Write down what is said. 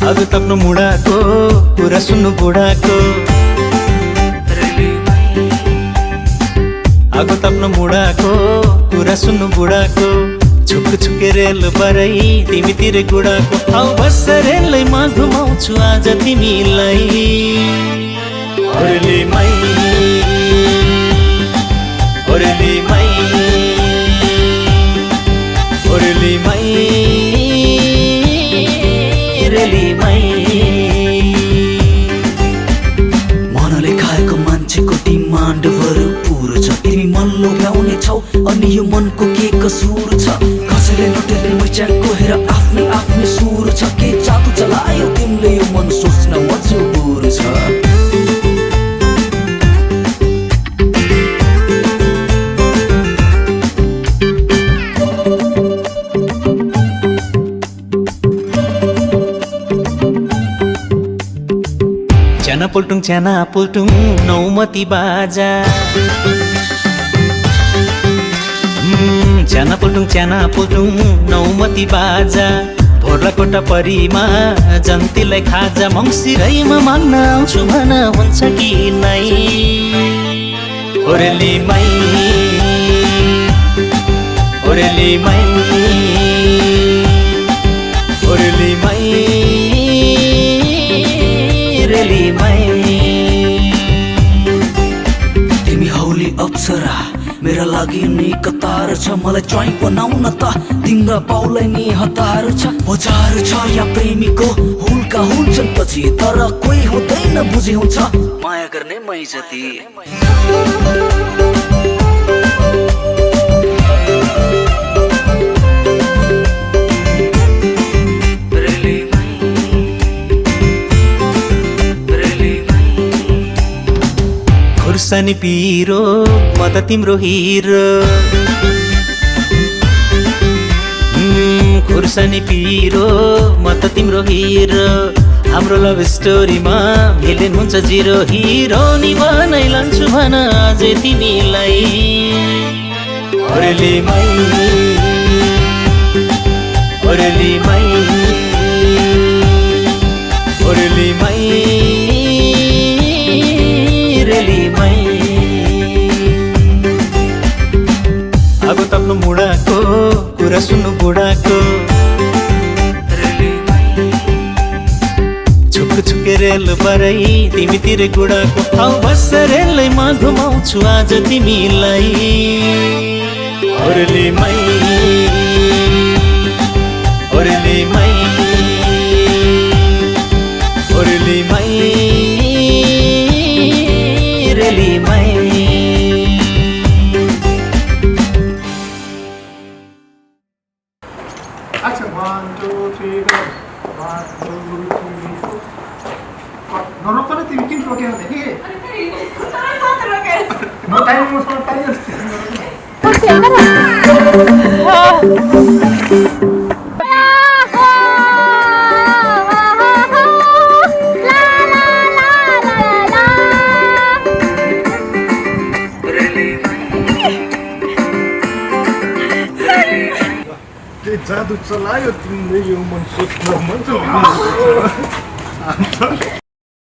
आगो तप्नु मुढाको कुरा सुन्नु बुढाको आगो तप्नु मुढाको कुरा सुन्नु बुढाको छुक छुके रेल बरै तिमीतिर गुडाको आउ बस रेलैमा घुमाउँछु आज तिमीलाई ओरेलीमै ओरेलीमै ओरेलीमै रेलीमै मनले खाएको मान्छेको डिमान्डहरू पुरो छ तिमी मन लोभ्याउने छौ अनि यो मनको के कसूर छ कसैले नटेर्ने मैचाको हेर आफ्नै आफ्नै सुर छ के जादु चलायो तिमीले यो मन सोच्न मजबुर छ च्याना पुल्टुङ नौमती बाजा च्याना पुल्टुङ नौमती बाजा भोर्लाकोटा परीमा जन्तीलाई खाजा मङ्सिरैमा माग्न आउँछु भन हुन्छ कि नै ओरेलीमै ओरेलीमै ओरेलीमै रेलीमै तिमी हौली अप्सरा मेरा लागि नि कतार छ मलाई च्वाइ बनाउन त तिम्रा पाउलाई नि हतार छ बजार छ या प्रेमीको हुलका हुन्छन् पछि तर कोही हुँदैन बुझे हुन्छ माया गर्ने मै जति खुर्सानी पिरो म त तिम्रो हिरो खुर्सानी पिरो म त तिम्रो हिरो हाम्रो लभ स्टोरीमा भिलेन हुन्छ जिरो हिरो नि बनाइ लान्छु भन अझै तिमीलाई ओरेलीमै ओरेलीमै ओरेलीमै रेलीमै आगो तप्नु मुढाको कुरा सुन्नु बुढाको छुक छुके रेल बरै तिमीतिर गुडाको आउ बस रेलैमा घुमाउँछु आज तिमीलाई ओरेलीमै ओरेलीमै ओरेलीमै रेलीमै अच्छा 1 2 3 go 1 2 3 4 नरोक्न तिमी किन रोक्यौ नि अनि साथ रोके म टाइममा सबै पाइहाल्छु जादु चलायो तिमीले यो मन सोच्न मन